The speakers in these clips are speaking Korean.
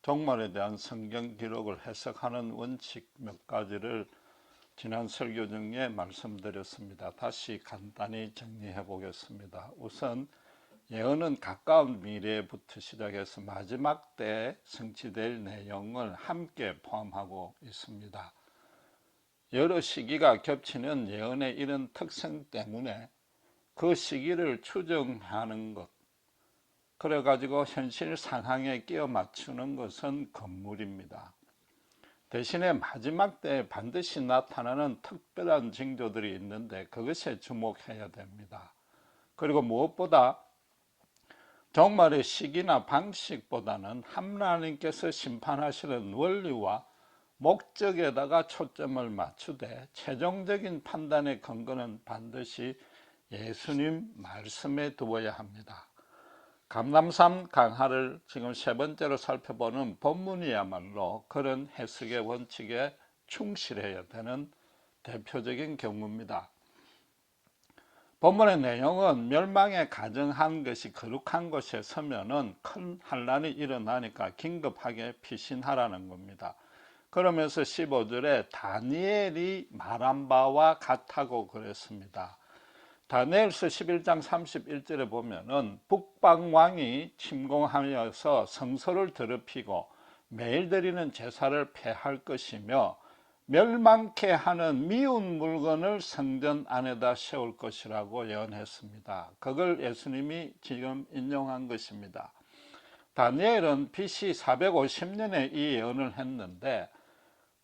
종말에 대한 성경 기록을 해석하는 원칙 몇 가지를 지난 설교 중에 말씀드렸습니다. 다시 간단히 정리해 보겠습니다. 우선 예언은 가까운 미래부터 시작해서 마지막 때에 성취될 내용을 함께 포함하고 있습니다. 여러 시기가 겹치는 예언의 이런 특성 때문에 그 시기를 추정하는 것, 그래가지고 현실 상황에 끼워 맞추는 것은 건물입니다. 대신에 마지막 때에 반드시 나타나는 특별한 징조들이 있는데 그것에 주목해야 됩니다. 그리고 무엇보다 종말의 시기나 방식보다는 하나님께서 심판하시는 원리와 목적에다가 초점을 맞추되 최종적인 판단의 근거는 반드시 예수님 말씀에 두어야 합니다. 감람산 강화를 지금 세 번째로 살펴보는 본문이야말로 그런 해석의 원칙에 충실해야 되는 대표적인 경우입니다. 본문의 내용은 멸망에 가정한 것이 거룩한 곳에 서면은 큰 환란이 일어나니까 긴급하게 피신하라는 겁니다. 그러면서 15절에 다니엘이 말한 바와 같다고 그랬습니다. 다니엘서 11장 31절에 보면은 북방왕이 침공하여서 성소를 더럽히고 매일 드리는 제사를 폐할 것이며 멸망케 하는 미운 물건을 성전 안에다 세울 것이라고 예언했습니다. 그걸 예수님이 지금 인용한 것입니다. 다니엘은 BC 450년에 이 예언을 했는데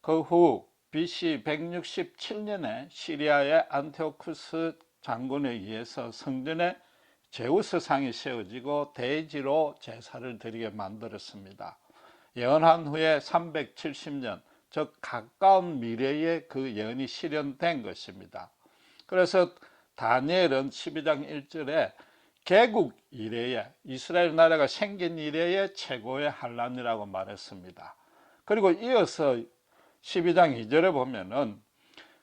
그 후 BC 167년에 시리아의 안티오쿠스 장군에 의해서 성전에 제우스상이 세워지고 대지로 제사를 드리게 만들었습니다. 예언한 후에 370년, 즉 가까운 미래에 그 예언이 실현된 것입니다. 그래서 다니엘은 12장 1절에 개국 이래에 이스라엘 나라가 생긴 이래의 최고의 환란이라고 말했습니다. 그리고 이어서 12장 2절에 보면은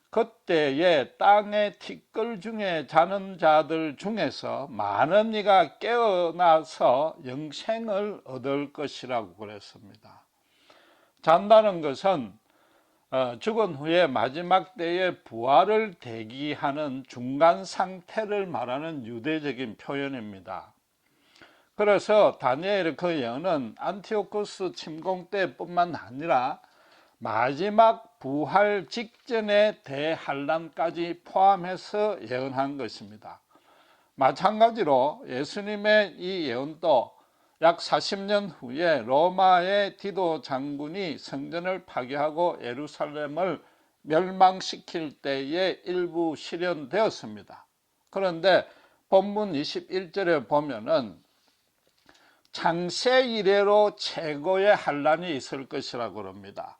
그때에 땅의 티끌 중에 자는 자들 중에서 많은 이가 깨어나서 영생을 얻을 것이라고 그랬습니다. 잔다는 것은 죽은 후에 마지막 때에 부활을 대기하는 중간 상태를 말하는 유대적인 표현입니다. 그래서 다니엘의 그 예언은 안티오쿠스 침공 때뿐만 아니라 마지막 부활 직전의 대환란까지 포함해서 예언한 것입니다. 마찬가지로 예수님의 이 예언도 약 40년 후에 로마의 디도 장군이 성전을 파괴하고 예루살렘을 멸망시킬 때에 일부 실현되었습니다. 그런데 본문 21절에 보면은 창세 이래로 최고의 환란이 있을 것이라고 합니다.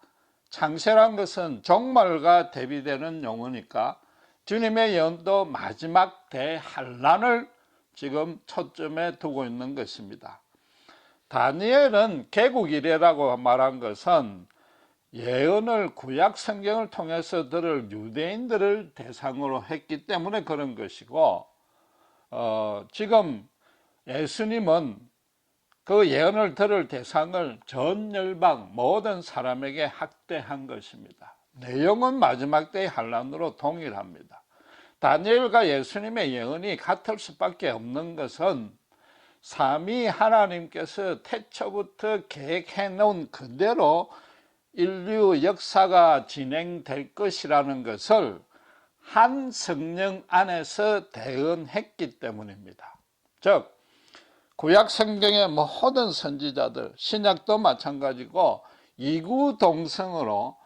창세란 것은 종말과 대비되는 용어니까 주님의 예언도 마지막 대환란을 지금 초점에 두고 있는 것입니다. 다니엘은 개국 이래라고 말한 것은 예언을 구약 성경을 통해서 들을 유대인들을 대상으로 했기 때문에 그런 것이고 지금 예수님은 그 예언을 들을 대상을 전 열방 모든 사람에게 확대한 것입니다. 내용은 마지막 때의 환란으로 동일합니다. 다니엘과 예수님의 예언이 같을 수밖에 없는 것은 삼위 하나님께서 태초부터 계획해 놓은 그대로 인류 역사가 진행될 것이라는 것을 한 성령 안에서 대언했기 때문입니다. 즉 구약 성경의 모든 선지자들, 신약도 마찬가지고 이구동성으로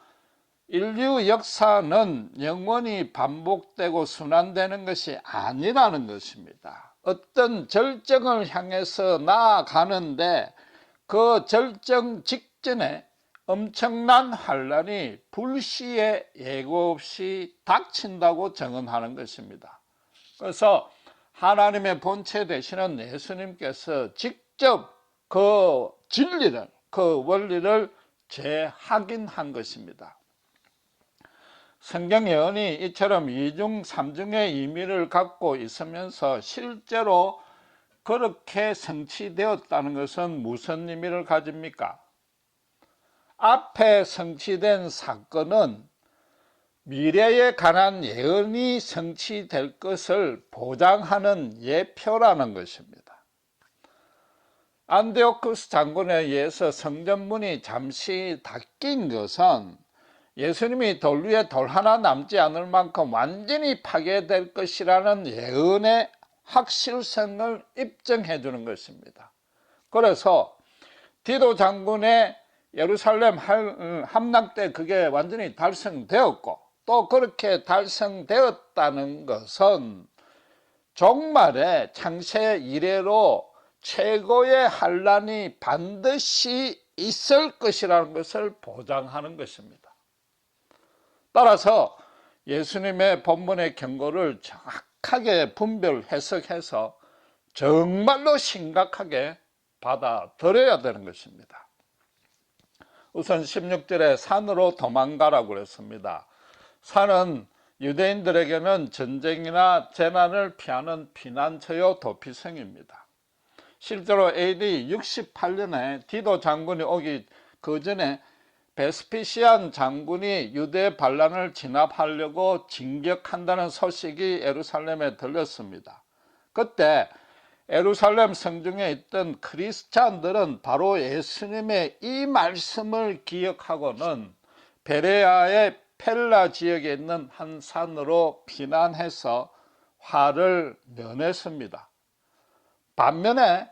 인류 역사는 영원히 반복되고 순환되는 것이 아니라는 것입니다. 어떤 절정을 향해서 나아가는데 그 절정 직전에 엄청난 환란이 불시에 예고 없이 닥친다고 증언하는 것입니다. 그래서 하나님의 본체 되시는 예수님께서 직접 그 진리를, 그 원리를 재확인한 것입니다. 성경 예언이 이처럼 이중 삼중의 의미를 갖고 있으면서 실제로 그렇게 성취되었다는 것은 무슨 의미를 가집니까? 앞에 성취된 사건은 미래에 관한 예언이 성취될 것을 보장하는 예표라는 것입니다. 안디오쿠스 장군에 의해서 성전문이 잠시 닫힌 것은 예수님이 돌 위에 돌 하나 남지 않을 만큼 완전히 파괴될 것이라는 예언의 확실성을 입증해 주는 것입니다. 그래서 디도 장군의 예루살렘 함락 때 그게 완전히 달성되었고, 또 그렇게 달성되었다는 것은 종말에 창세 이래로 최고의 환란이 반드시 있을 것이라는 것을 보장하는 것입니다. 따라서 예수님의 본문의 경고를 정확하게 분별 해석해서 정말로 심각하게 받아들여야 되는 것입니다. 우선 16절에 산으로 도망가라고 그랬습니다. 산은 유대인들에게는 전쟁이나 재난을 피하는 피난처요 도피성입니다. 실제로 AD 68년에 디도 장군이 오기 그 전에 베스피시안 장군이 유대 반란을 진압하려고 진격한다는 소식이 예루살렘에 들렸습니다. 그때 예루살렘 성중에 있던 크리스찬들은 바로 예수님의 이 말씀을 기억하고는 베레아의 펠라 지역에 있는 한 산으로 피난해서 화를 면했습니다. 반면에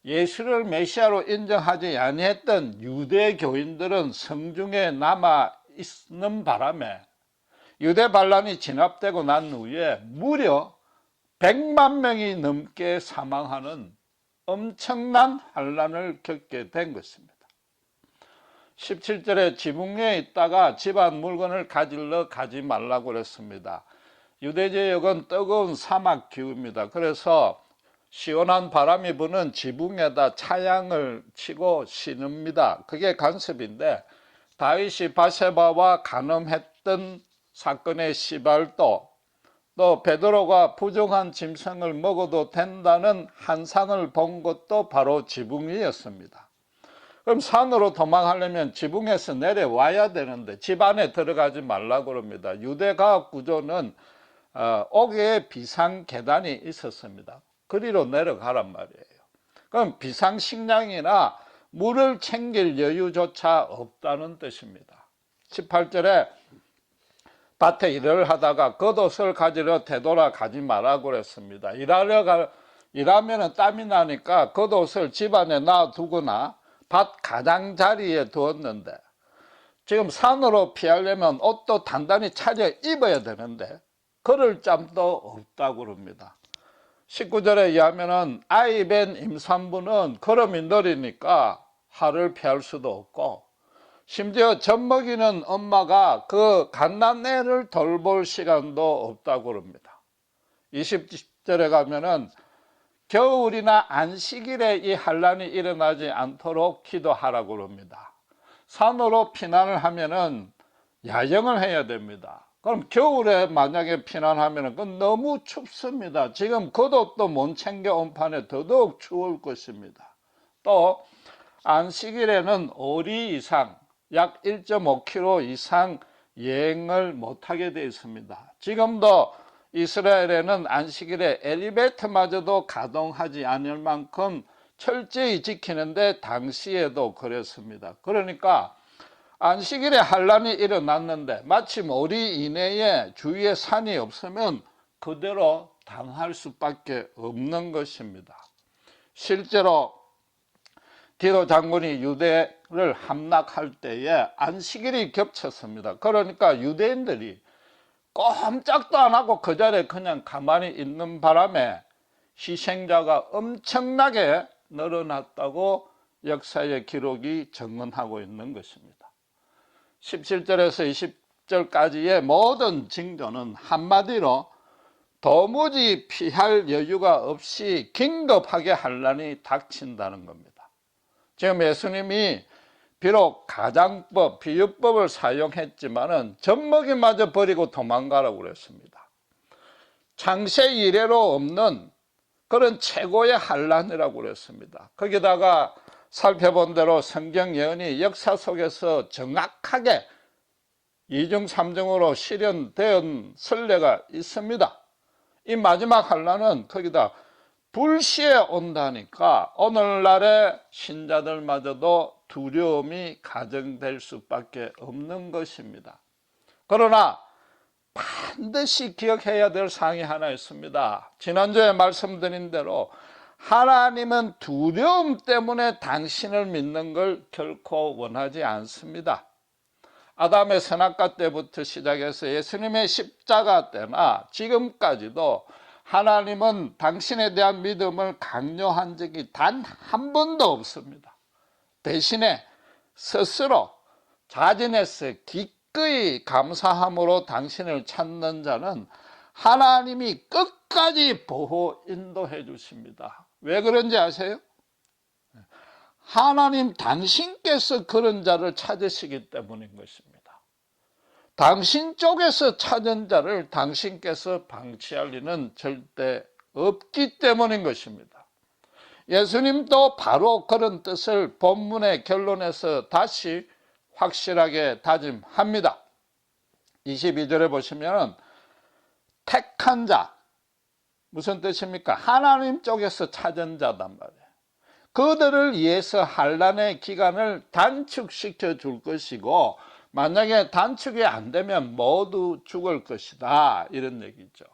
예수를 메시아로 인정하지 아니했던 유대 교인들은 성중에 남아 있는 바람에 유대 반란이 진압되고 난 후에 무려 100만 명이 넘게 사망하는 엄청난 환란을 겪게 된 것입니다. 17절에 지붕에 있다가 집안 물건을 가지러 가지 말라고 그랬습니다. 유대 지역은 뜨거운 사막 기후입니다. 그래서 시원한 바람이 부는 지붕에다 차양을 치고 쉬는니다. 그게 관습인데, 다윗이 바세바와 간음했던 사건의 시발도, 또 베드로가 부정한 짐승을 먹어도 된다는 환상을 본 것도 바로 지붕 위였습니다. 그럼 산으로 도망하려면 지붕에서 내려와야 되는데 집 안에 들어가지 말라고 그럽니다. 유대 과학 구조는 옥에 비상 계단이 있었습니다. 그리로 내려가란 말이에요. 그럼 비상식량이나 물을 챙길 여유조차 없다는 뜻입니다. 18절에 밭에 일을 하다가 겉옷을 가지러 되돌아 가지 말라고 그랬습니다. 일하면 땀이 나니까 겉옷을 집안에 놔두거나 밭 가장자리에 두었는데, 지금 산으로 피하려면 옷도 단단히 차려 입어야 되는데 그럴 짬도 없다고 그럽니다. 19절에 의하면 아이벤 임산부는 걸음이 느리니까 하를 피할 수도 없고, 심지어 젖 먹이는 엄마가 그 갓난애를 돌볼 시간도 없다고 그럽니다. 20절에 가면은 겨울이나 안식일에 이 환란이 일어나지 않도록 기도하라고 그럽니다. 산으로 피난을 하면은 야영을 해야 됩니다. 그럼 겨울에 만약에 피난하면은 그건 너무 춥습니다. 지금 겉옷도 못 챙겨온 판에 더더욱 추울 것입니다. 또 안식일에는 5리 이상, 약 1.5km 이상 여행을 못하게 되어 있습니다. 지금도 이스라엘에는 안식일에 엘리베이터마저도 가동하지 않을 만큼 철저히 지키는데 당시에도 그랬습니다. 그러니까 안식일에 환란이 일어났는데 마침 우리 이내에 주위에 산이 없으면 그대로 당할 수밖에 없는 것입니다. 실제로 디도 장군이 유대를 함락할 때에 안식일이 겹쳤습니다. 그러니까 유대인들이 꼼짝도 안 하고 그 자리에 그냥 가만히 있는 바람에 희생자가 엄청나게 늘어났다고 역사의 기록이 증언하고 있는 것입니다. 17절에서 20절까지의 모든 징조는 한마디로 도무지 피할 여유가 없이 긴급하게 환란이 닥친다는 겁니다. 지금 예수님이 비록 가장법, 비유법을 사용했지만은 젖먹이마저 버리고 도망가라고 그랬습니다. 창세 이래로 없는 그런 최고의 환란이라고 그랬습니다. 거기다가 살펴본 대로 성경 예언이 역사 속에서 정확하게 이중 삼중으로 실현된 선례가 있습니다. 이 마지막 환란은 거기다 불시에 온다니까 오늘날의 신자들마저도 두려움이 가정될 수밖에 없는 것입니다. 그러나 반드시 기억해야 될 사항이 하나 있습니다. 지난주에 말씀드린 대로 하나님은 두려움 때문에 당신을 믿는 걸 결코 원하지 않습니다. 아담의 선악과 때부터 시작해서 예수님의 십자가 때나 지금까지도 하나님은 당신에 대한 믿음을 강요한 적이 단 한 번도 없습니다. 대신에 스스로 자진해서 기꺼이 감사함으로 당신을 찾는 자는 하나님이 끝까지 보호 인도해 주십니다. 왜 그런지 아세요? 하나님 당신께서 그런 자를 찾으시기 때문인 것입니다. 당신 쪽에서 찾은 자를 당신께서 방치할 리는 절대 없기 때문인 것입니다. 예수님도 바로 그런 뜻을 본문의 결론에서 다시 확실하게 다짐합니다. 22절에 보시면 택한 자, 무슨 뜻입니까? 하나님 쪽에서 찾은 자단 말이에요. 그들을 위해서 환난의 기간을 단축시켜 줄 것이고 만약에 단축이 안 되면 모두 죽을 것이다, 이런 얘기죠.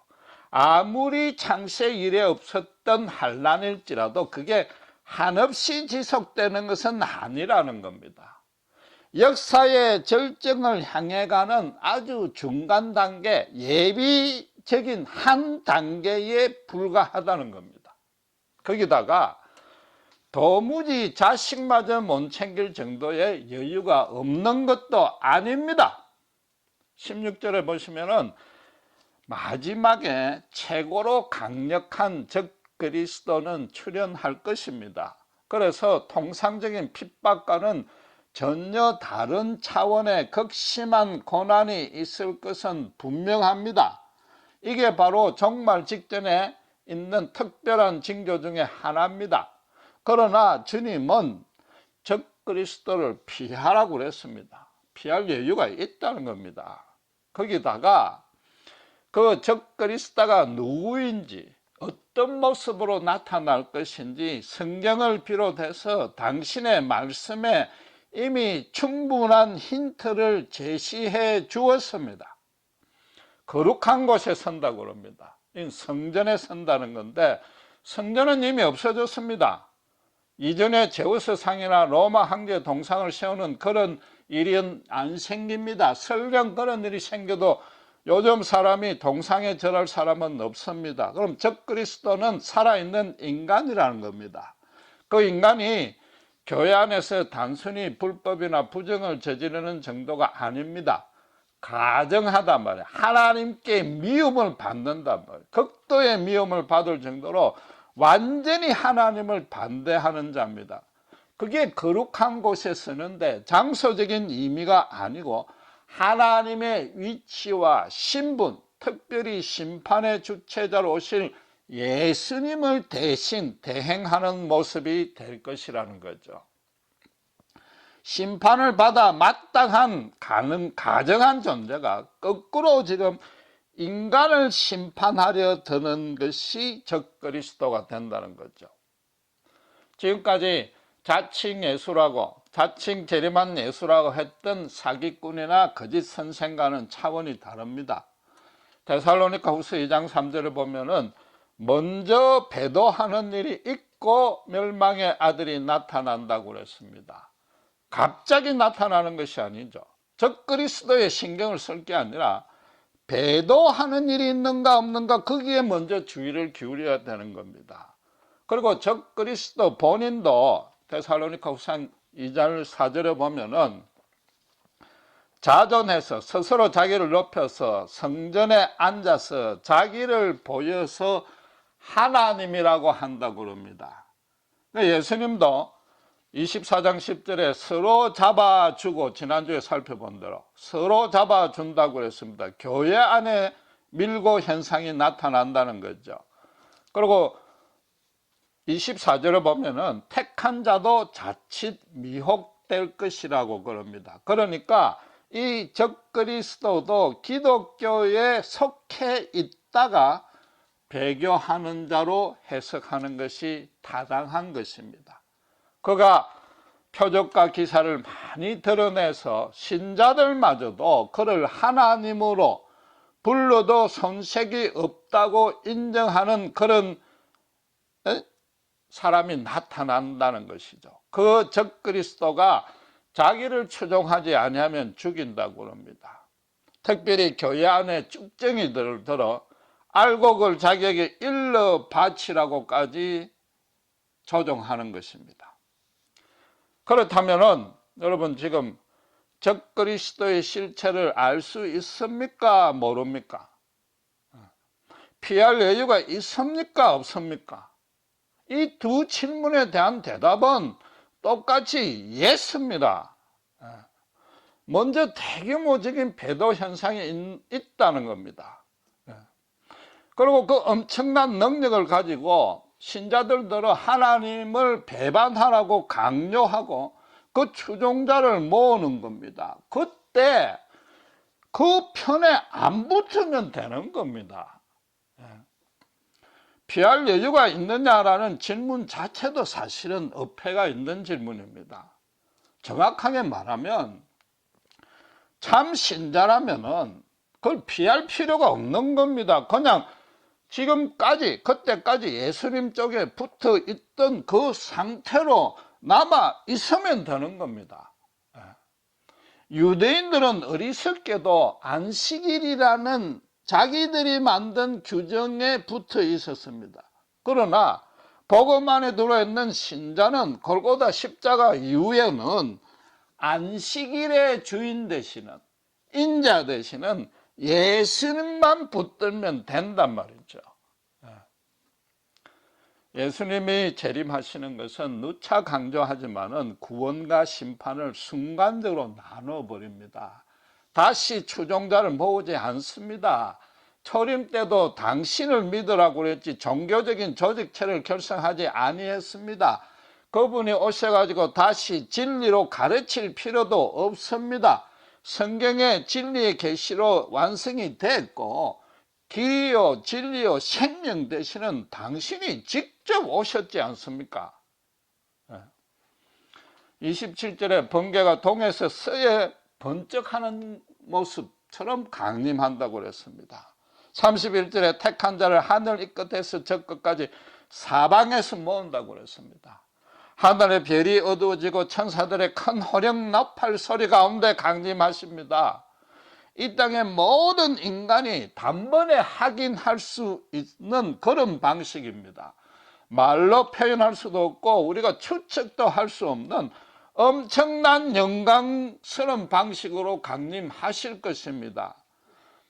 아무리 창세 이래 없었던 환난일지라도 그게 한없이 지속되는 것은 아니라는 겁니다. 역사의 절정을 향해 가는 아주 중간 단계, 예비적인 한 단계에 불과하다는 겁니다. 거기다가 도무지 자식마저 못 챙길 정도의 여유가 없는 것도 아닙니다. 16절에 보시면은 마지막에 최고로 강력한 적그리스도는 출현할 것입니다. 그래서 통상적인 핍박과는 전혀 다른 차원의 극심한 고난이 있을 것은 분명합니다. 이게 바로 종말 직전에 있는 특별한 징조 중에 하나입니다. 그러나 주님은 적그리스도를 피하라고 그랬습니다. 피할 여유가 있다는 겁니다. 거기다가 그 적그리스도가 누구인지 어떤 모습으로 나타날 것인지 성경을 비롯해서 당신의 말씀에 이미 충분한 힌트를 제시해 주었습니다. 거룩한 곳에 선다고 합니다. 성전에 선다는 건데 성전은 이미 없어졌습니다. 이전에 제우스 상이나 로마 황제 동상을 세우는 그런 일은 안 생깁니다. 설령 그런 일이 생겨도 요즘 사람이 동상에 절할 사람은 없습니다. 그럼 적그리스도는 살아있는 인간이라는 겁니다. 그 인간이 교회 안에서 단순히 불법이나 부정을 저지르는 정도가 아닙니다. 가정하단 말이에요. 하나님께 미움을 받는단 말이에요. 극도의 미움을 받을 정도로 완전히 하나님을 반대하는 자입니다. 그게 거룩한 곳에 쓰는데 장소적인 의미가 아니고 하나님의 위치와 신분, 특별히 심판의 주체자로 오실 예수님을 대신 대행하는 모습이 될 것이라는 거죠. 심판을 받아 마땅한 가정한 존재가 거꾸로 지금 인간을 심판하려 드는 것이 적그리스도가 된다는 거죠. 지금까지 자칭 예수라고 자칭 재림한 예수라고 했던 사기꾼이나 거짓 선생과는 차원이 다릅니다. 데살로니가 후서 2장 3절을 보면은 먼저 배도하는 일이 있고 멸망의 아들이 나타난다고 그랬습니다. 갑자기 나타나는 것이 아니죠. 적그리스도의 신경을 쓸 게 아니라 배도하는 일이 있는가 없는가 거기에 먼저 주의를 기울여야 되는 겁니다. 그리고 적그리스도 본인도 데살로니가 후서 2장 4절에 보면은 자존해서 스스로 자기를 높여서 성전에 앉아서 자기를 보여서 하나님이라고 한다고 그럽니다. 예수님도 24장 10절에 서로 잡아주고 지난주에 살펴본 대로 서로 잡아준다고 그랬습니다. 교회 안에 밀고 현상이 나타난다는 거죠. 그리고 24절을 보면은 택한 자도 자칫 미혹될 것이라고 그럽니다. 그러니까 이 적그리스도도 기독교에 속해 있다가 배교하는 자로 해석하는 것이 타당한 것입니다. 그가 표적과 기사를 많이 드러내서 신자들마저도 그를 하나님으로 불러도 손색이 없다고 인정하는 그런 사람이 나타난다는 것이죠. 그 적그리스도가 자기를 추종하지 아니하면 죽인다고 합니다. 특별히 교회 안에 쭉정이들을 들어 알고 그걸 자기에게 일러 바치라고까지 조종하는 것입니다. 그렇다면은 여러분 지금 적그리스도의 실체를 알 수 있습니까? 모릅니까? 피할 여유가 있습니까? 없습니까? 이 두 질문에 대한 대답은 똑같이 예스입니다. 먼저 대규모적인 배도 현상이 있다는 겁니다. 그리고 그 엄청난 능력을 가지고 신자들들은 하나님을 배반하라고 강요하고 그 추종자를 모으는 겁니다. 그때 그 편에 안 붙으면 되는 겁니다. 피할 여유가 있느냐라는 질문 자체도 사실은 어폐가 있는 질문입니다. 정확하게 말하면 참 신자라면은 그걸 피할 필요가 없는 겁니다. 그냥 지금까지 그때까지 예수님 쪽에 붙어 있던 그 상태로 남아 있으면 되는 겁니다. 유대인들은 어리석게도 안식일이라는 자기들이 만든 규정에 붙어 있었습니다. 그러나 복음 안에 들어있는 신자는 골고다 십자가 이후에는 안식일의 주인 되시는 인자 되시는 예수님만 붙들면 된단 말이죠. 예수님이 재림하시는 것은 누차 강조하지만은 구원과 심판을 순간적으로 나눠버립니다. 다시 추종자를 모으지 않습니다. 초림 때도 당신을 믿으라고 그랬지 종교적인 조직체를 결성하지 아니했습니다. 그분이 오셔가지고 다시 진리로 가르칠 필요도 없습니다. 성경의 진리의 계시로 완성이 됐고 길이요 진리요 생명 되시는 당신이 직접 오셨지 않습니까? 27절에 번개가 동에서 서에 번쩍하는 모습처럼 강림한다고 그랬습니다. 31절에 택한 자를 하늘 이 끝에서 저 끝까지 사방에서 모은다고 그랬습니다. 하늘의 별이 어두워지고 천사들의 큰 호령 나팔 소리 가운데 강림하십니다. 이 땅의 모든 인간이 단번에 확인할 수 있는 그런 방식입니다. 말로 표현할 수도 없고 우리가 추측도 할 수 없는 엄청난 영광스러운 방식으로 강림하실 것입니다.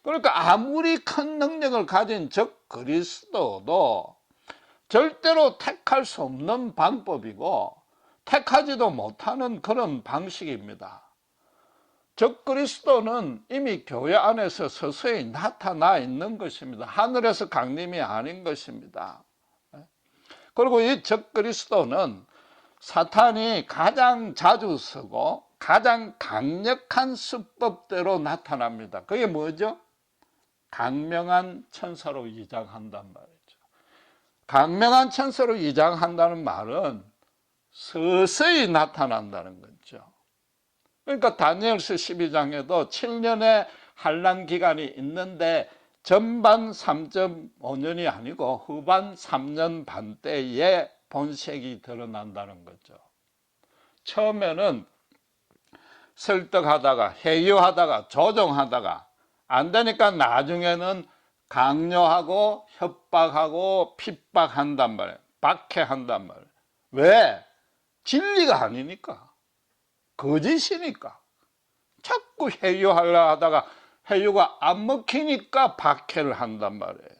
그러니까 아무리 큰 능력을 가진 적그리스도도 절대로 택할 수 없는 방법이고 택하지도 못하는 그런 방식입니다. 적그리스도는 이미 교회 안에서 서서히 나타나 있는 것입니다. 하늘에서 강림이 아닌 것입니다. 그리고 이 적그리스도는 사탄이 가장 자주 쓰고 가장 강력한 수법대로 나타납니다. 그게 뭐죠? 강명한 천사로 위장한단 말이죠. 강명한 천사로 위장한다는 말은 서서히 나타난다는 거죠. 그러니까 다니엘서 12장에도 7년의 환난 기간이 있는데 전반 3.5년이 아니고 후반 3년 반 때에 본색이 드러난다는 거죠. 처음에는 설득하다가 회유하다가 조종하다가 안 되니까 나중에는 강요하고 협박하고 핍박한단 말이에요. 박해한단 말이에요. 왜? 진리가 아니니까. 거짓이니까. 자꾸 회유하려 하다가 회유가 안 먹히니까 박해를 한단 말이에요.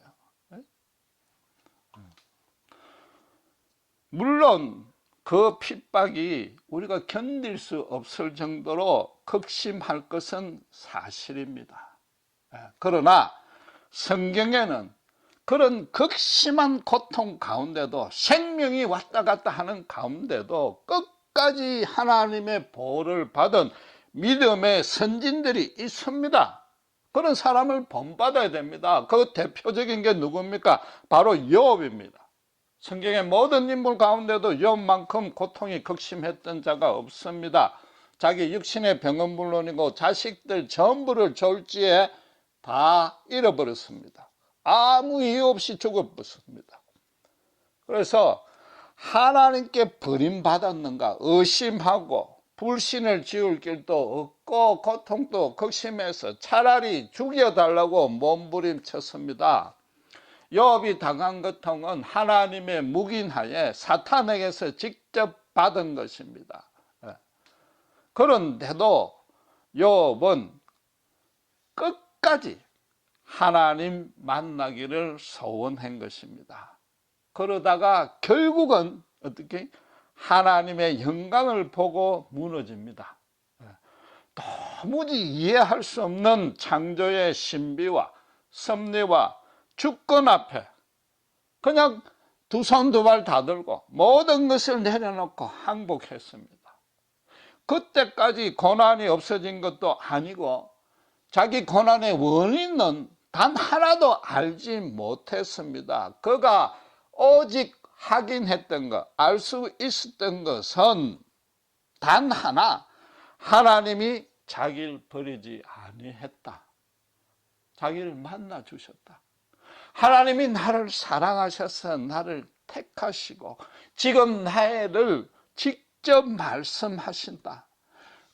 물론 그 핍박이 우리가 견딜 수 없을 정도로 극심할 것은 사실입니다. 그러나 성경에는 그런 극심한 고통 가운데도 생명이 왔다 갔다 하는 가운데도 끝까지 하나님의 보호를 받은 믿음의 선진들이 있습니다. 그런 사람을 본받아야 됩니다. 그 대표적인 게 누굽니까? 바로 욥입니다. 성경의 모든 인물 가운데도 욥만큼 고통이 극심했던 자가 없습니다. 자기 육신의 병은 물론이고 자식들 전부를 졸지에 다 잃어버렸습니다. 아무 이유 없이 죽어버렸습니다. 그래서 하나님께 버림받았는가 의심하고 불신을 지을 길도 없고 고통도 극심해서 차라리 죽여달라고 몸부림쳤습니다. 욥이 당한 고통은 하나님의 묵인하에 사탄에게서 직접 받은 것입니다. 그런데도 욥은 끝까지 하나님 만나기를 소원한 것입니다. 그러다가 결국은 어떻게 하나님의 영광을 보고 무너집니다. 도무지 이해할 수 없는 창조의 신비와 섭리와 주권 앞에 그냥 두 손 두 발 다 들고 모든 것을 내려놓고 항복했습니다. 그때까지 고난이 없어진 것도 아니고 자기 고난의 원인은 단 하나도 알지 못했습니다. 그가 오직 확인했던 것, 알 수 있었던 것은 단 하나, 하나님이 자기를 버리지 아니했다. 자기를 만나 주셨다. 하나님이 나를 사랑하셔서 나를 택하시고 지금 나를 직접 말씀하신다.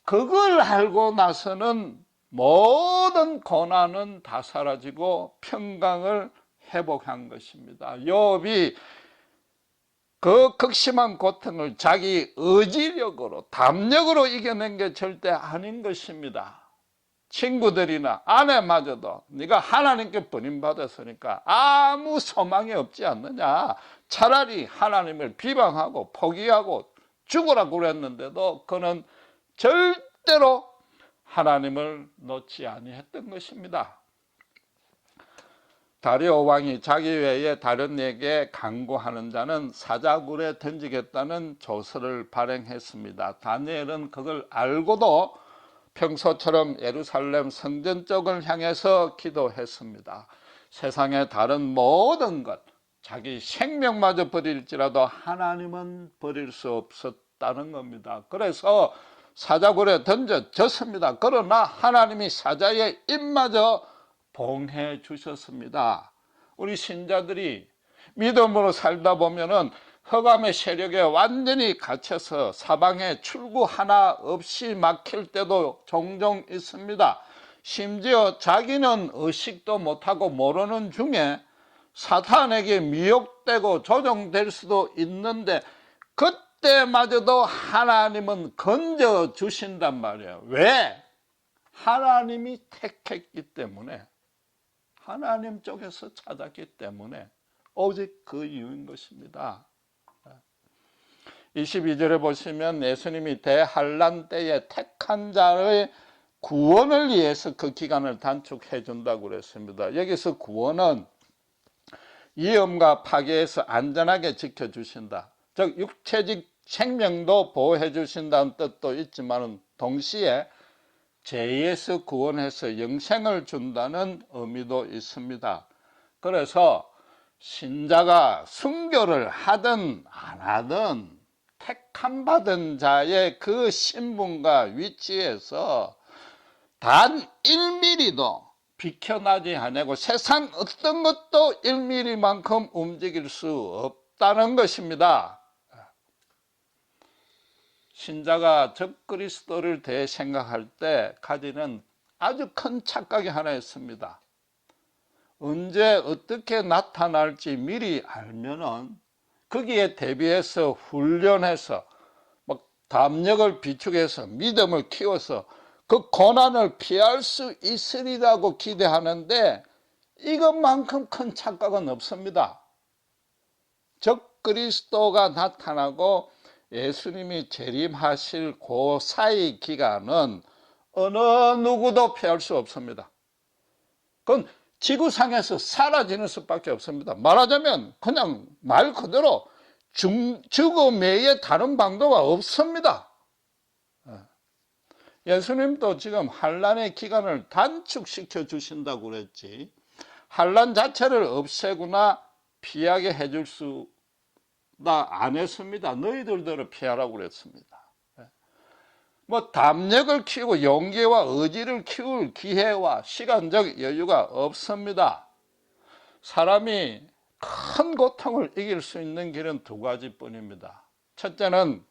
그걸 알고 나서는 모든 고난은 다 사라지고 평강을 회복한 것입니다. 욥이 그 극심한 고통을 자기 의지력으로 담력으로 이겨낸 게 절대 아닌 것입니다. 친구들이나 아내마저도 네가 하나님께 버림받았으니까 아무 소망이 없지 않느냐, 차라리 하나님을 비방하고 포기하고 죽으라고 그랬는데도 그는 절대로 하나님을 놓지 아니했던 것입니다. 다리오 왕이 자기 외에 다른 에게 강구하는 자는 사자굴에 던지겠다는 조서를 발행했습니다. 다니엘은 그걸 알고도 평소처럼 예루살렘 성전 쪽을 향해서 기도했습니다. 세상의 다른 모든 것, 자기 생명마저 버릴지라도 하나님은 버릴 수 없었다는 겁니다. 그래서 사자굴에 던져졌습니다. 그러나 하나님이 사자의 입마저 봉해 주셨습니다. 우리 신자들이 믿음으로 살다 보면은 흑암의 세력에 완전히 갇혀서 사방에 출구 하나 없이 막힐 때도 종종 있습니다. 심지어 자기는 의식도 못하고 모르는 중에 사탄에게 미혹되고 조종될 수도 있는데 그때마저도 하나님은 건져 주신단 말이에요. 왜? 하나님이 택했기 때문에, 하나님 쪽에서 찾았기 때문에, 오직 그 이유인 것입니다. 22절에 보시면 예수님이 대환란 때에 택한 자의 구원을 위해서 그 기간을 단축해 준다고 그랬습니다. 여기서 구원은 위험과 파괴에서 안전하게 지켜주신다. 즉 육체적 생명도 보호해 주신다는 뜻도 있지만 동시에 죄에서 구원해서 영생을 준다는 의미도 있습니다. 그래서 신자가 순교를 하든 안 하든 택함 받은 자의 그 신분과 위치에서 단 1mm도 비켜나지 않고 세상 어떤 것도 1mm만큼 움직일 수 없다는 것입니다. 신자가 적그리스도를 대해 생각할 때 가지는 아주 큰 착각이 하나 있습니다. 언제 어떻게 나타날지 미리 알면은 거기에 대비해서 훈련해서 막 담력을 비축해서 믿음을 키워서 그 고난을 피할 수 있으리라고 기대하는데 이것만큼 큰 착각은 없습니다. 적그리스도가 나타나고 예수님이 재림하실 그 사이 기간은 어느 누구도 피할 수 없습니다. 그건 지구상에서 사라지는 수밖에 없습니다. 말하자면 그냥 말 그대로 죽음 외에 다른 방도가 없습니다. 예수님도 지금 환란의 기간을 단축시켜 주신다고 그랬지, 환란 자체를 없애거나 피하게 해줄 수 안 했습니다. 너희들대로 피하라고 그랬습니다. 뭐 담력을 키우고 용기와 의지를 키울 기회와 시간적 여유가 없습니다. 사람이 큰 고통을 이길 수 있는 길은 두 가지뿐입니다. 첫째는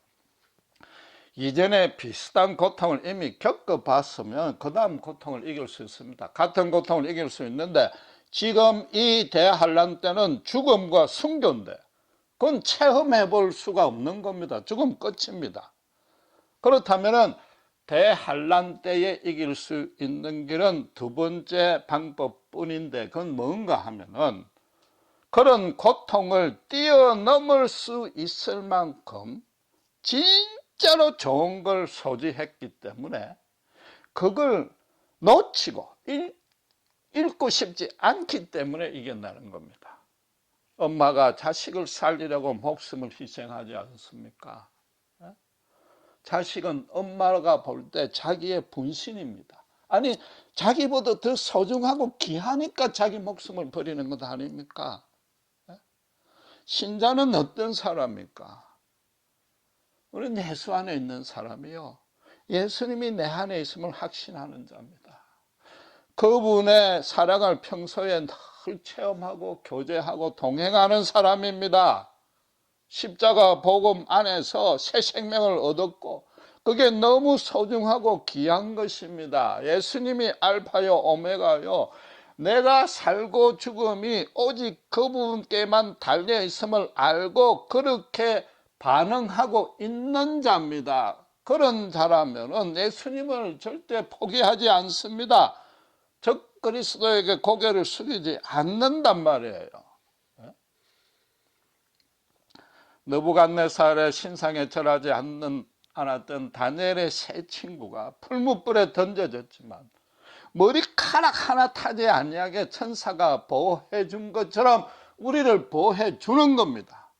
이전에 비슷한 고통을 이미 겪어봤으면 그 다음 고통을 이길 수 있습니다. 같은 고통을 이길 수 있는데 지금 이 대환란 때는 죽음과 순교인데 그건 체험해 볼 수가 없는 겁니다. 죽음 끝입니다. 그렇다면 대환란 때에 이길 수 있는 길은 두 번째 방법뿐인데 그건 뭔가 하면은 그런 고통을 뛰어넘을 수 있을 만큼 진짜로 좋은 걸 소지했기 때문에 그걸 놓치고 잃고 싶지 않기 때문에 이겨내는 겁니다. 엄마가 자식을 살리려고 목숨을 희생하지 않습니까? 자식은 엄마가 볼 때 자기의 분신입니다. 아니, 자기보다 더 소중하고 귀하니까 자기 목숨을 버리는 것 아닙니까? 신자는 어떤 사람입니까? 우리는 예수 안에 있는 사람이요, 예수님이 내 안에 있음을 확신하는 자입니다. 그분의 사랑을 평소에 늘 체험하고 교제하고 동행하는 사람입니다. 십자가 복음 안에서 새 생명을 얻었고 그게 너무 소중하고 귀한 것입니다. 예수님이 알파요 오메가요, 내가 살고 죽음이 오직 그분께만 달려 있음을 알고 그렇게 반응하고 있는 자입니다. 그런 자라면은 예수님을 절대 포기하지 않습니다. 적 그리스도에게 고개를 숙이지 않는단 말이에요. 느부갓네살의 신상에 절하지 않았던 다니엘의 세 친구가 풀무불에 던져졌지만 머리카락 하나 타지 아니하게 천사가 보호해 준 것처럼 우리를 보호해 주는 겁니다.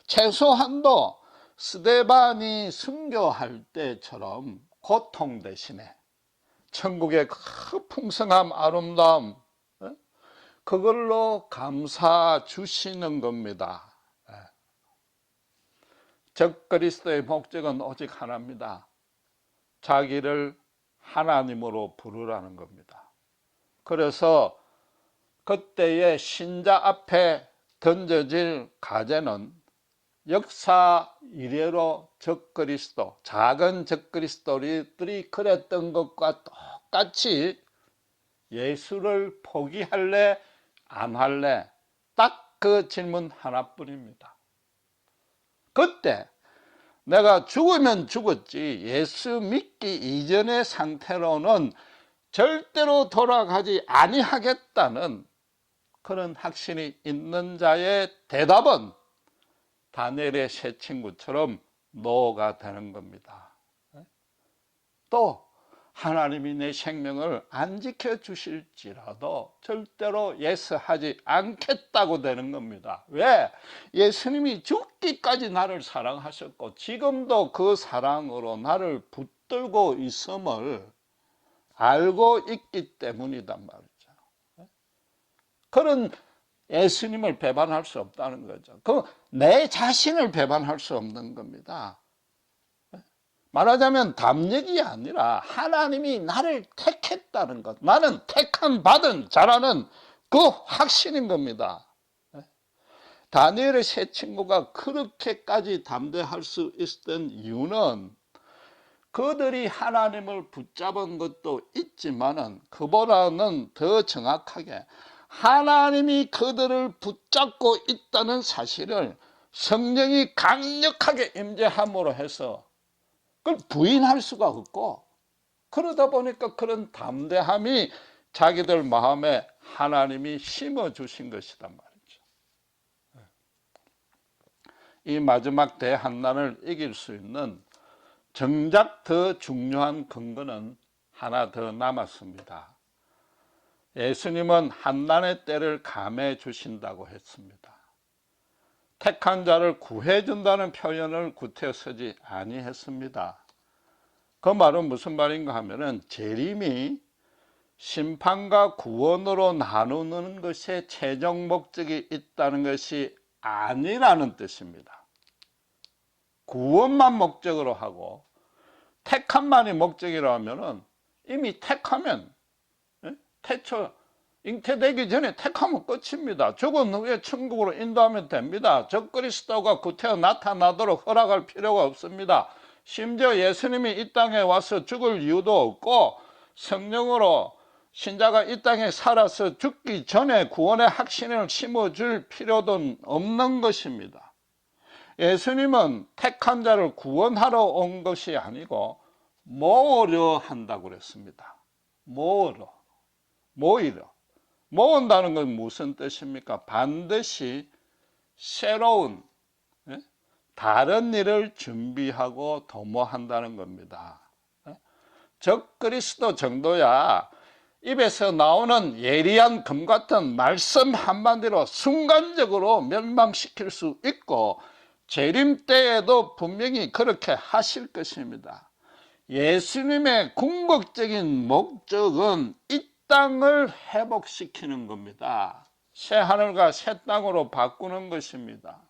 최소한도 스데반이 순교할 때처럼 고통 대신에 천국의 그 풍성함, 아름다움, 그걸로 감사 주시는 겁니다. 적 그리스도의 목적은 오직 하나입니다. 자기를 하나님으로 부르라는 겁니다. 그래서 그때의 신자 앞에 던져질 과제는 역사 이래로 적 그리스도, 작은 적 그리스도들이 그랬던 것과 똑같이 예수를 포기할래 안 할래, 딱 그 질문 하나뿐입니다. 그때 내가 죽으면 죽었지 예수 믿기 이전의 상태로는 절대로 돌아가지 아니하겠다는 그런 확신이 있는 자의 대답은 다니엘의 세 친구처럼 노가 되는 겁니다. 또 하나님이 내 생명을 안 지켜주실지라도 절대로 예스하지 않겠다고 되는 겁니다. 왜? 예수님이 죽기까지 나를 사랑하셨고 지금도 그 사랑으로 나를 붙들고 있음을 알고 있기 때문이단 말이죠. 그런 예수님을 배반할 수 없다는 거죠. 내 자신을 배반할 수 없는 겁니다. 말하자면 담력이 아니라 하나님이 나를 택했다는 것, 나는 택함 받은 자라는 그 확신인 겁니다. 다니엘의 세 친구가 그렇게까지 담대할 수 있었던 이유는 그들이 하나님을 붙잡은 것도 있지만은 그보다는 더 정확하게 하나님이 그들을 붙잡고 있다는 사실을 성령이 강력하게 임재함으로 해서 그걸 부인할 수가 없고, 그러다 보니까 그런 담대함이 자기들 마음에 하나님이 심어주신 것이단 말이죠. 이 마지막 대환난을 이길 수 있는 정작 더 중요한 근거는 하나 더 남았습니다. 예수님은 한난의 때를 감해 주신다고 했습니다. 택한 자를 구해준다는 표현을 구태여 쓰지 아니했습니다. 그 말은 무슨 말인가 하면은 재림이 심판과 구원으로 나누는 것에 최종 목적이 있다는 것이 아니라는 뜻입니다. 구원만 목적으로 하고 택함만이 목적이라면은 이미 택하면, 태초 잉태되기 전에 택하면 끝입니다. 죽은 후에 천국으로 인도하면 됩니다. 적그리스도가 구태여 나타나도록 허락할 필요가 없습니다. 심지어 예수님이 이 땅에 와서 죽을 이유도 없고 성령으로 신자가 이 땅에 살아서 죽기 전에 구원의 확신을 심어줄 필요도 없는 것입니다. 예수님은 택한 자를 구원하러 온 것이 아니고 모으려 한다고 그랬습니다. 모이려. 모은다는 건 무슨 뜻입니까? 반드시 새로운, 다른 일을 준비하고 도모한다는 겁니다. 적그리스도 정도야 입에서 나오는 예리한 금 같은 말씀 한마디로 순간적으로 멸망시킬 수 있고 재림 때에도 분명히 그렇게 하실 것입니다. 예수님의 궁극적인 목적은 이 땅을 회복시키는 겁니다. 새 하늘과 새 땅으로 바꾸는 것입니다.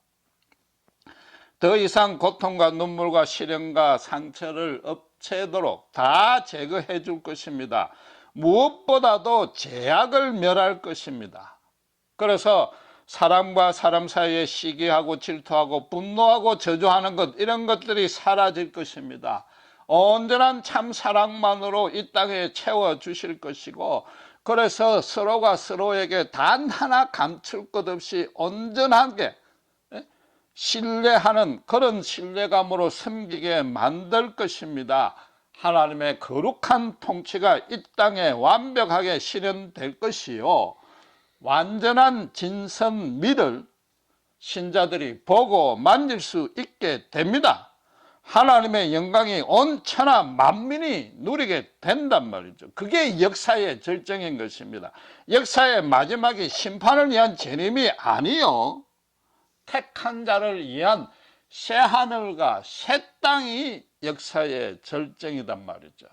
더 이상 고통과 눈물과 시련과 상처를 없애도록 다 제거해 줄 것입니다. 무엇보다도 죄악을 멸할 것입니다. 그래서 사람과 사람 사이에 시기하고 질투하고 분노하고 저주하는 것, 이런 것들이 사라질 것입니다. 온전한 참 사랑만으로 이 땅에 채워주실 것이고, 그래서 서로가 서로에게 단 하나 감출 것 없이 온전하게 신뢰하는 그런 신뢰감으로 섬기게 만들 것입니다. 하나님의 거룩한 통치가 이 땅에 완벽하게 실현될 것이요, 완전한 진선미를 신자들이 보고 만질 수 있게 됩니다. 하나님의 영광이 온 천하 만민이 누리게 된단 말이죠. 그게 역사의 절정인 것입니다. 역사의 마지막이 심판을 위한 재림이 아니요, 택한 자를 위한 새 하늘과 새 땅이 역사의 절정이단 말이죠.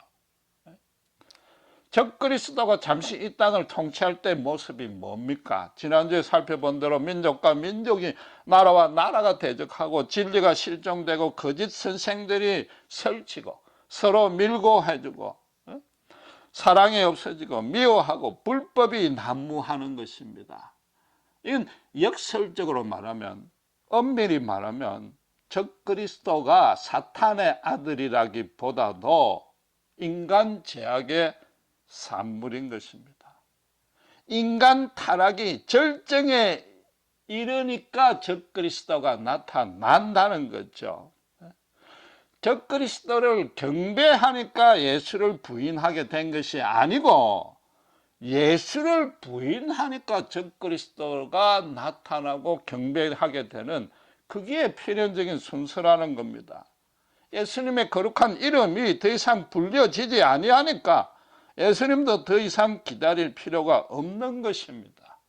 적그리스도가 잠시 이 땅을 통치할 때 모습이 뭡니까? 지난주에 살펴본 대로 민족과 민족이 나라와 나라가 대적하고 진리가 실종되고 거짓 선생들이 설치고 서로 밀고 해주고 사랑이 없어지고 미워하고 불법이 난무하는 것입니다. 이건 역설적으로 말하면, 엄밀히 말하면 적그리스도가 사탄의 아들이라기보다도 인간 죄악의 산물인 것입니다. 인간 타락이 절정에 이르니까 적그리스도가 나타난다는 거죠. 적그리스도를 경배하니까 예수를 부인하게 된 것이 아니고, 예수를 부인하니까 적그리스도가 나타나고 경배하게 되는, 그게 필연적인 순서라는 겁니다. 예수님의 거룩한 이름이 더 이상 불려지지 아니하니까 예수님도 더 이상 기다릴 필요가 없는 것입니다.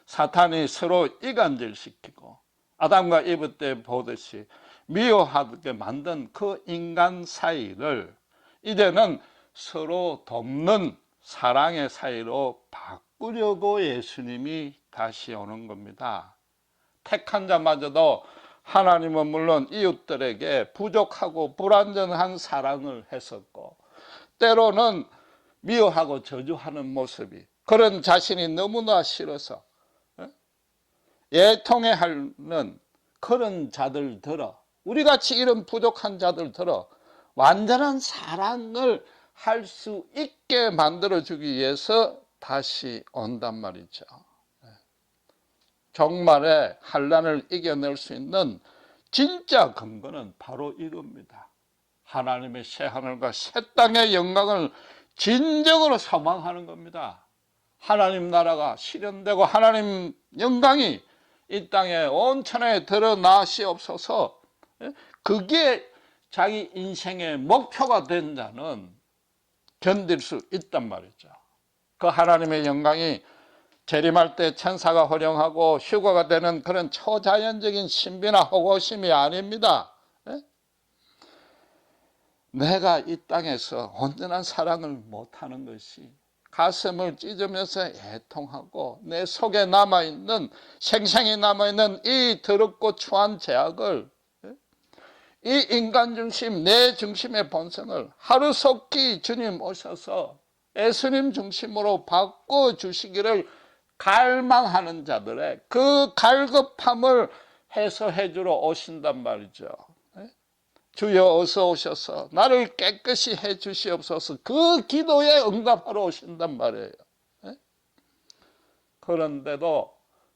사탄이 서로 이간질시키고 아담과 이브 때 보듯이 미워하게 만든 그 인간 사이를 이제는 서로 돕는 사랑의 사이로 바꾸려고 예수님이 다시 오는 겁니다. 택한 자마저도 하나님은 물론 이웃들에게 부족하고 불완전한 사랑을 했었고, 때로는 미워하고 저주하는 모습이, 그런 자신이 너무나 싫어서 애통해하는 그런 자들 들어, 우리같이 이런 부족한 자들 들어 완전한 사랑을 할 수 있게 만들어주기 위해서 다시 온단 말이죠. 종말의 환난을 이겨낼 수 있는 진짜 근거는 바로 이겁니다. 하나님의 새 하늘과 새 땅의 영광을 진정으로 소망하는 겁니다. 하나님 나라가 실현되고 하나님 영광이 이 땅에 온 천하에 드러나시옵소서. 그게 자기 인생의 목표가 된 자는 견딜 수 있단 말이죠. 그 하나님의 영광이 재림할 때 천사가 호령하고 휴거가 되는 그런 초자연적인 신비나 호기심이 아닙니다. 내가 이 땅에서 온전한 사랑을 못하는 것이 가슴을 찢으면서 애통하고 내 속에 남아있는 생생히 남아있는 이 더럽고 추한 죄악을, 이 인간 중심 내 중심의 본성을 하루속히 주님 오셔서 예수님 중심으로 바꿔주시기를 갈망하는 자들의 그 갈급함을 해소해 주러 오신단 말이죠. 주여 어서 오셔서 나를 깨끗이 해 주시옵소서. 그 기도에 응답하러 오신단 말이에요. 그런데도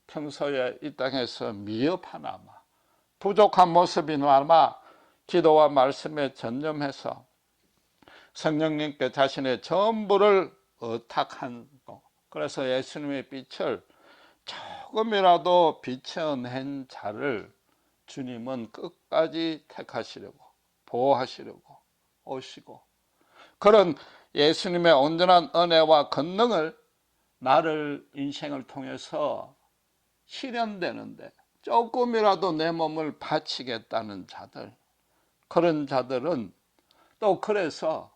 평소에 이 땅에서 미흡하나마 부족한 모습이 남아 기도와 말씀에 전념해서 성령님께 자신의 전부를 의탁한 거. 그래서 예수님의 빛을 조금이라도 비춰낸 자를 주님은 끝까지 택하시려고, 보호하시려고 오시고, 그런 예수님의 온전한 은혜와 권능을 나를 인생을 통해서 실현되는데 조금이라도 내 몸을 바치겠다는 자들, 그런 자들은 또 그래서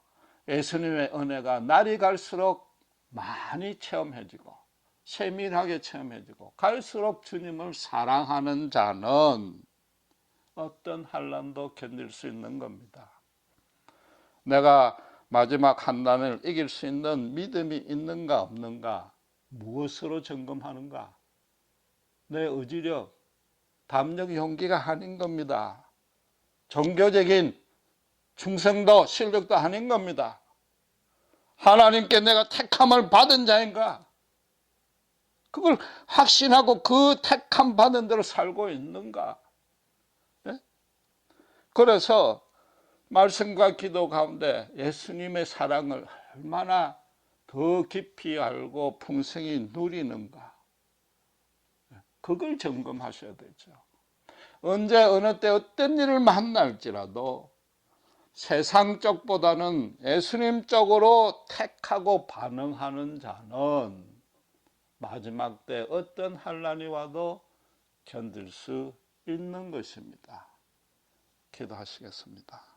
예수님의 은혜가 날이 갈수록 많이 체험해지고 세밀하게 체험해지고 갈수록 주님을 사랑하는 자는 어떤 환난도 견딜 수 있는 겁니다. 내가 마지막 환난을 이길 수 있는 믿음이 있는가 없는가, 무엇으로 점검하는가? 내 의지력, 담력, 용기가 아닌 겁니다. 종교적인 충성도, 실력도 아닌 겁니다. 하나님께 내가 택함을 받은 자인가? 그걸 확신하고 그 택함 받은 대로 살고 있는가? 그래서 말씀과 기도 가운데 예수님의 사랑을 얼마나 더 깊이 알고 풍성히 누리는가, 그걸 점검하셔야 되죠. 언제 어느 때 어떤 일을 만날지라도 세상 쪽보다는 예수님 쪽으로 택하고 반응하는 자는 마지막 때 어떤 환난이 와도 견딜 수 있는 것입니다. 기도하시겠습니다.